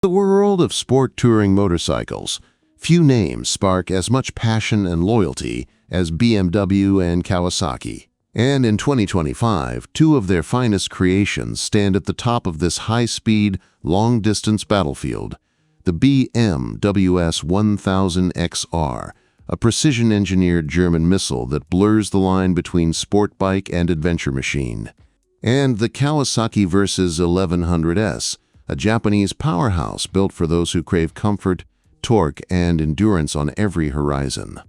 The world of sport touring motorcycles, few names spark as much passion and loyalty as BMW and Kawasaki. And in 2025, two of their finest creations stand at the top of this high-speed, long-distance battlefield. The BMW S 1000XR, a precision-engineered German missile that blurs the line between sport bike and adventure machine. And the Kawasaki Versys 1100S, a Japanese powerhouse built for those who crave comfort, torque, and endurance on every horizon.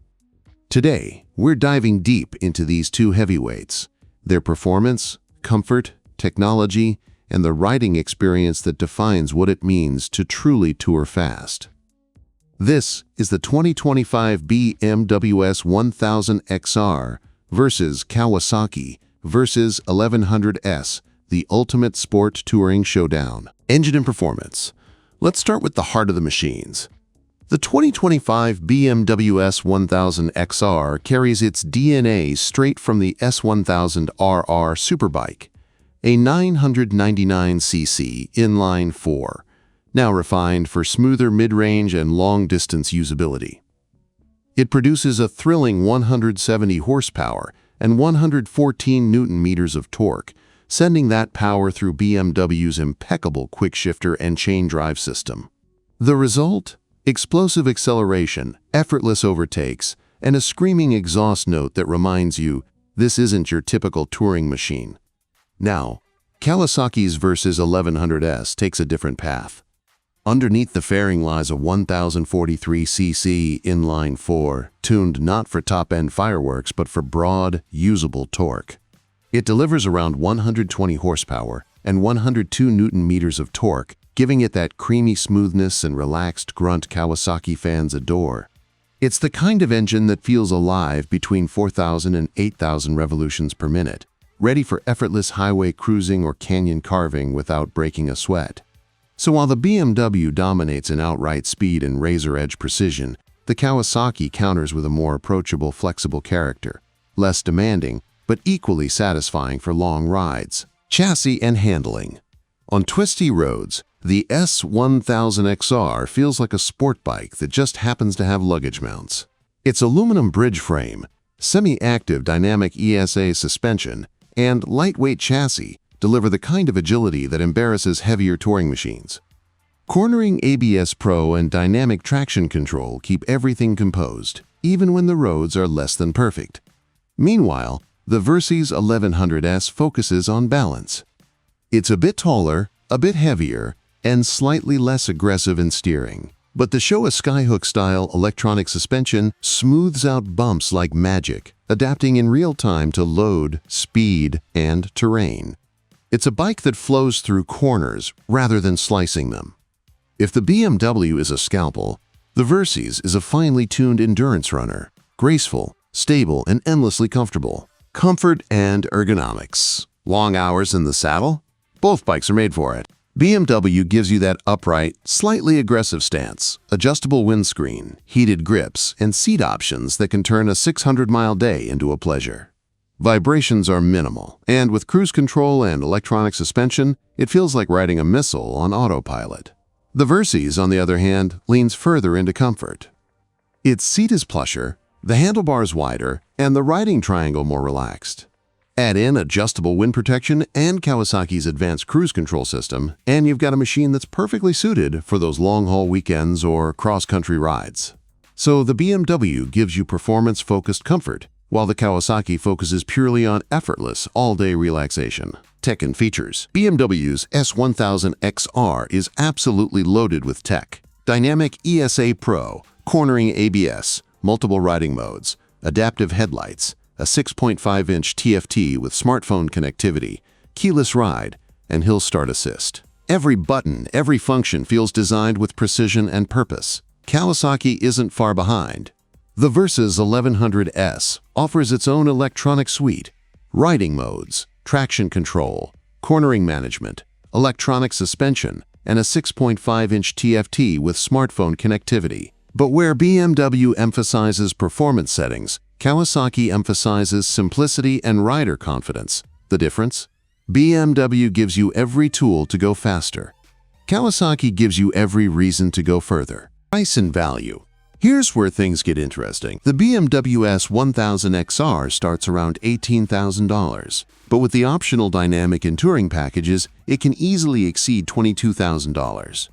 Today, we're diving deep into these two heavyweights, their performance, comfort, technology, and the riding experience that defines what it means to truly tour fast. This is the 2025 BMW S 1000XR versus Kawasaki Versys 1100S, the ultimate sport touring showdown. Engine and performance. Let's start with the heart of the machines. The 2025 BMW S 1000XR carries its DNA straight from the S1000RR Superbike, a 999cc inline-4, now refined for smoother mid-range and long-distance usability. It produces a thrilling 170 horsepower and 114 newton-meters of torque, sending that power through BMW's impeccable quick-shifter and chain drive system. The result? Explosive acceleration, effortless overtakes, and a screaming exhaust note that reminds you this isn't your typical touring machine. Now, Kawasaki's Versys 1100S takes a different path. Underneath the fairing lies a 1043cc inline-4, tuned not for top-end fireworks but for broad, usable torque. It delivers around 120 horsepower and 102 newton-meters of torque, giving it that creamy smoothness and relaxed grunt Kawasaki fans adore. It's the kind of engine that feels alive between 4,000 and 8,000 revolutions per minute, ready for effortless highway cruising or canyon carving without breaking a sweat. So while the BMW dominates in outright speed and razor-edge precision, the Kawasaki counters with a more approachable, flexible character, less demanding, but equally satisfying for long rides. Chassis and handling. On twisty roads, the S1000XR feels like a sport bike that just happens to have luggage mounts. Its aluminum bridge frame, semi-active dynamic ESA suspension, and lightweight chassis deliver the kind of agility that embarrasses heavier touring machines. Cornering ABS Pro and dynamic traction control keep everything composed, even when the roads are less than perfect. Meanwhile, the Versys 1100S focuses on balance. It's a bit taller, a bit heavier, and slightly less aggressive in steering. But the Showa Skyhook-style electronic suspension smooths out bumps like magic, adapting in real time to load, speed, and terrain. It's a bike that flows through corners rather than slicing them. If the BMW is a scalpel, the Versys is a finely tuned endurance runner, graceful, stable, and endlessly comfortable. Comfort and ergonomics. Long hours in the saddle? Both bikes are made for it. BMW gives you that upright, slightly aggressive stance, adjustable windscreen, heated grips, and seat options that can turn a 600-mile day into a pleasure. Vibrations are minimal, and with cruise control and electronic suspension, it feels like riding a missile on autopilot. The Versys, on the other hand, leans further into comfort. Its seat is plusher, the handlebars wider, and the riding triangle more relaxed. Add in adjustable wind protection and Kawasaki's advanced cruise control system, and you've got a machine that's perfectly suited for those long-haul weekends or cross-country rides. So the BMW gives you performance-focused comfort, while the Kawasaki focuses purely on effortless, all-day relaxation. Tech and features. BMW's S1000XR is absolutely loaded with tech. Dynamic ESA Pro, cornering ABS, multiple riding modes, adaptive headlights, a 6.5-inch TFT with smartphone connectivity, keyless ride, and hill start assist. Every button, every function feels designed with precision and purpose. Kawasaki isn't far behind. The Versys 1100S offers its own electronic suite, riding modes, traction control, cornering management, electronic suspension, and a 6.5-inch TFT with smartphone connectivity. But where BMW emphasizes performance settings, Kawasaki emphasizes simplicity and rider confidence. The difference? BMW gives you every tool to go faster. Kawasaki gives you every reason to go further. Price and value. Here's where things get interesting. The BMW S 1000 XR starts around $18,000, but with the optional dynamic and touring packages, it can easily exceed $22,000.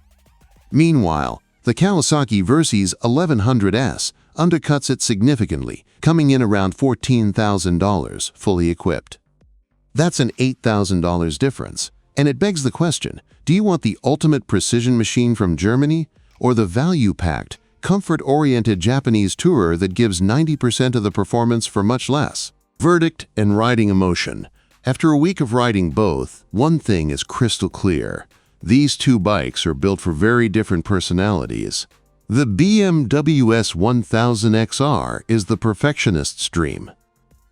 Meanwhile, the Kawasaki Versys 1100S undercuts it significantly, coming in around $14,000 fully equipped. That's an $8,000 difference, and it begs the question, do you want the ultimate precision machine from Germany or the value-packed, comfort-oriented Japanese tourer that gives 90% of the performance for much less? Verdict and riding emotion. After a week of riding both, one thing is crystal clear. These two bikes are built for very different personalities. The BMW S 1000 XR is the perfectionist's dream.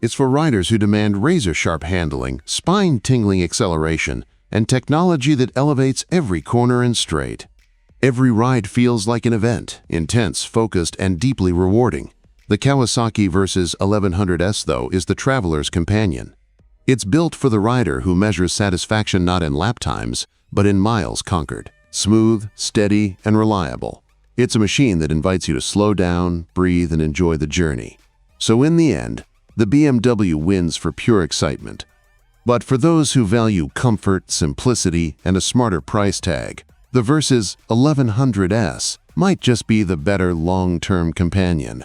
It's for riders who demand razor-sharp handling, spine-tingling acceleration, and technology that elevates every corner and straight. Every ride feels like an event, intense, focused, and deeply rewarding. The Kawasaki Versys 1100S, though, is the traveler's companion. It's built for the rider who measures satisfaction not in lap times, but in miles conquered. Smooth, steady, and reliable. It's a machine that invites you to slow down, breathe, and enjoy the journey. So in the end, the BMW wins for pure excitement. But for those who value comfort, simplicity, and a smarter price tag, the Versys 1100S might just be the better long-term companion.